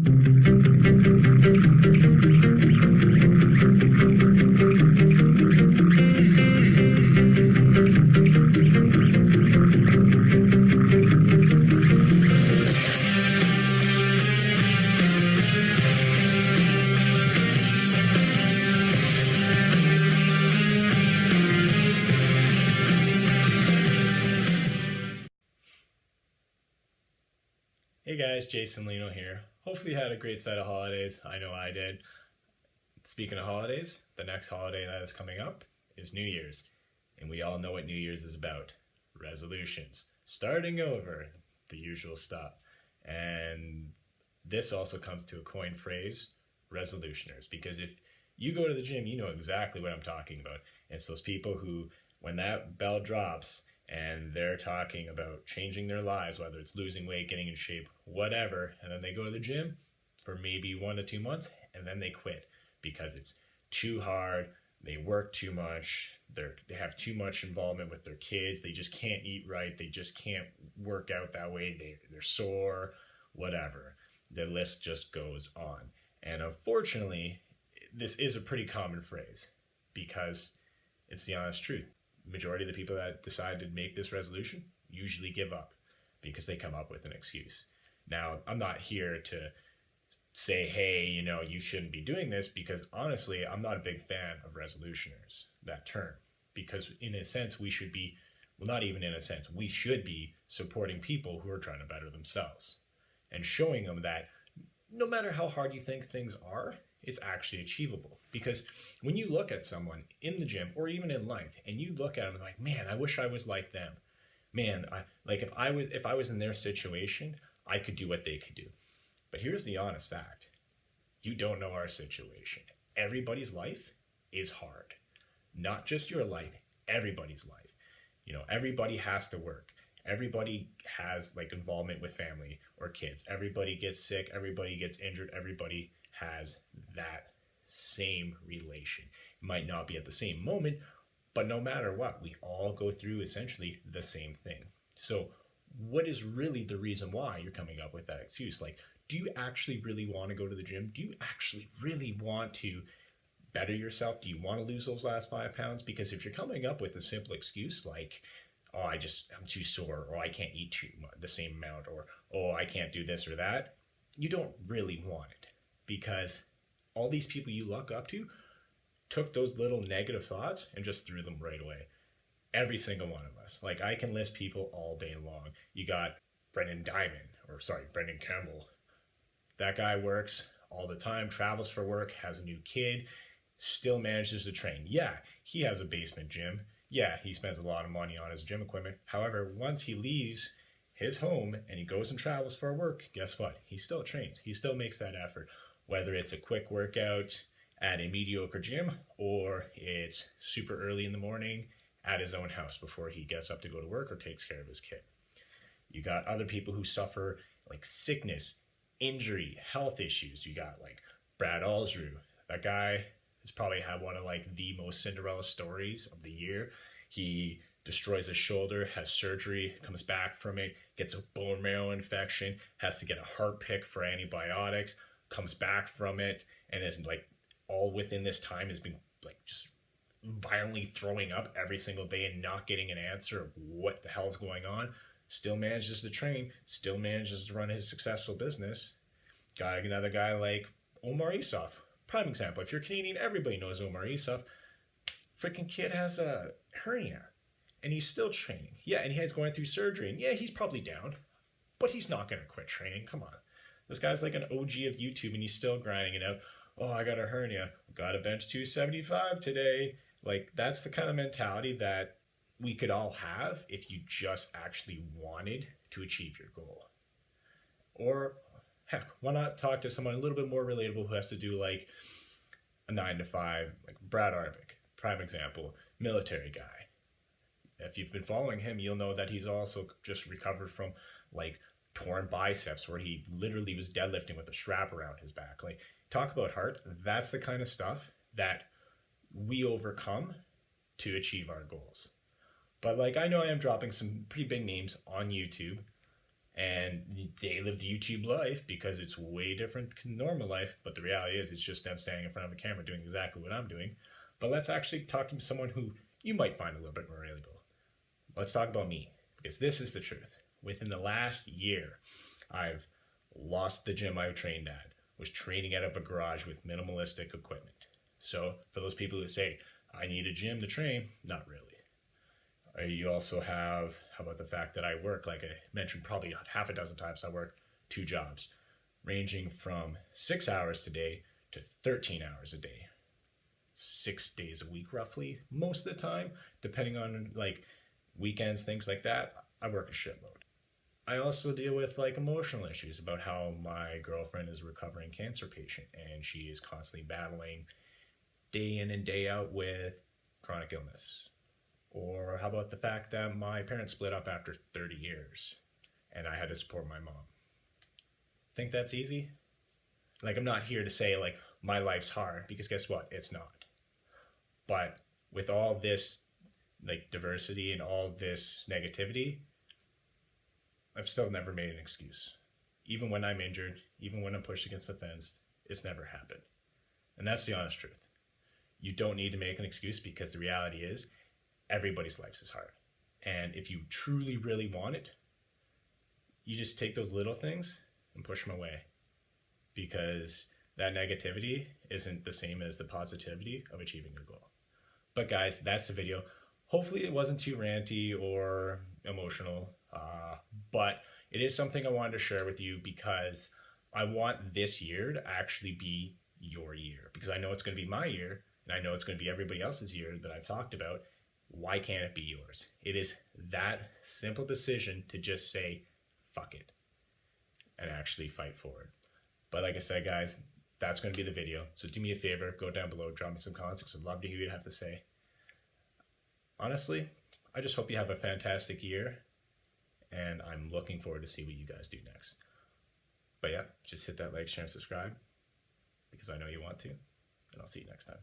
Hey guys, JasonLeeno here. Hopefully you had a great set of holidays. I know I did. Speaking of holidays, the next holiday that is coming up is New Year's. And we all know what New Year's is about. Resolutions. Starting over. The usual stuff. And this also comes to a coined phrase, resolutioners. Because if you go to the gym, you know exactly what I'm talking about. It's those people who, when that bell drops, and they're talking about changing their lives, whether it's losing weight, getting in shape, whatever, and then they go to the gym for maybe 1 to 2 months, and then they quit because it's too hard, they work too much, they have too much involvement with their kids, they just can't eat right, they just can't work out that way, they're sore, whatever. The list just goes on. And unfortunately, this is a pretty common phrase because it's the honest truth. Majority of the people that decide to make this resolution usually give up because they come up with an excuse. Now, I'm not here to say, hey, you shouldn't be doing this, because honestly, I'm not a big fan of resolutioners, that term, because in a sense, we should be, well, not even in a sense, we should be supporting people who are trying to better themselves and showing them that no matter how hard you think things are, it's actually achievable. Because when you look at someone in the gym or even in life and you look at them and like, man, I wish I was like them. Man, if I was in their situation, I could do what they could do. But here's the honest fact. You don't know our situation. Everybody's life is hard. Not just your life, everybody's life. Everybody has to work. Everybody has involvement with family or kids. Everybody gets sick. Everybody gets injured. Everybody has that same relation. It might not be at the same moment, but no matter what, we all go through essentially the same thing. So what is really the reason why you're coming up with that excuse? Do you actually really want to go to the gym? Do you actually really want to better yourself? Do you want to lose those last 5 pounds? Because if you're coming up with a simple excuse like, oh, I'm too sore, or I can't eat the same amount, or, oh, I can't do this or that, you don't really want it. Because all these people you look up to took those little negative thoughts and just threw them right away. Every single one of us. I can list people all day long. You got Brendan Campbell. That guy works all the time, travels for work, has a new kid, still manages to train. Yeah, he has a basement gym. Yeah, he spends a lot of money on his gym equipment. However, once he leaves his home and he goes and travels for work, guess what? He still trains. He still makes that effort. Whether it's a quick workout at a mediocre gym or it's super early in the morning at his own house before he gets up to go to work or takes care of his kid. You got other people who suffer sickness, injury, health issues. You got Brad Alsrew. That guy has probably had one of the most Cinderella stories of the year. He destroys his shoulder, has surgery, comes back from it, gets a bone marrow infection, has to get a heart pick for antibiotics, comes back from it, and is all within this time has been just violently throwing up every single day and not getting an answer of what the hell's going on. Still manages to train, still manages to run his successful business. Got another guy like Omar Isuf. Prime example. If you're Canadian, everybody knows Omar Isuf. Freaking kid has a hernia and he's still training. Yeah, and he's going through surgery, and yeah, he's probably down, but he's not going to quit training. Come on. This guy's like an OG of YouTube, and he's still grinding it out. Oh, I got a hernia. Got to bench 275 today. That's the kind of mentality that we could all have if you just actually wanted to achieve your goal. Or, heck, why not talk to someone a little bit more relatable who has to do a 9 to 5, Brad Arbic, prime example, military guy. If you've been following him, you'll know that he's also just recovered from torn biceps where he literally was deadlifting with a strap around his back. Talk about heart. That's the kind of stuff that we overcome to achieve our goals. But I know I am dropping some pretty big names on YouTube, and they live the YouTube life because it's way different from normal life. But the reality is it's just them standing in front of a camera doing exactly what I'm doing. But let's actually talk to someone who you might find a little bit more relatable. Let's talk about me, because this is the truth. Within the last year, I've lost the gym I trained at, was training out of a garage with minimalistic equipment. So for those people who say, I need a gym to train, not really. You also have, how about the fact that I work, like I mentioned probably half a dozen times, I work 2 jobs, ranging from 6 hours a day to 13 hours a day. 6 days a week roughly, most of the time, depending on like weekends, things like that. I work a shitload. I also deal with like emotional issues about how my girlfriend is a recovering cancer patient and she is constantly battling day in and day out with chronic illness. Or how about the fact that my parents split up after 30 years and I had to support my mom? Think that's easy? Like, I'm not here to say like my life's hard, because guess what? It's not. But with all this like diversity and all this negativity, I've still never made an excuse. Even when I'm injured, even when I'm pushed against the fence, it's never happened. And that's the honest truth. You don't need to make an excuse, because the reality is everybody's life is hard. And if you truly, really want it, you just take those little things and push them away, because that negativity isn't the same as the positivity of achieving your goal. But guys, that's the video. Hopefully it wasn't too ranty or emotional, but it is something I wanted to share with you, because I want this year to actually be your year, because I know it's going to be my year, and I know it's going to be everybody else's year that I've talked about. Why can't it be yours? It is that simple decision to just say, fuck it, and actually fight for it. But like I said, guys, that's going to be the video. So do me a favor, go down below, drop me some comments, because I'd love to hear what you have to say. Honestly, I just hope you have a fantastic year, and I'm looking forward to see what you guys do next. But yeah, just hit that like, share, and subscribe, because I know you want to, and I'll see you next time.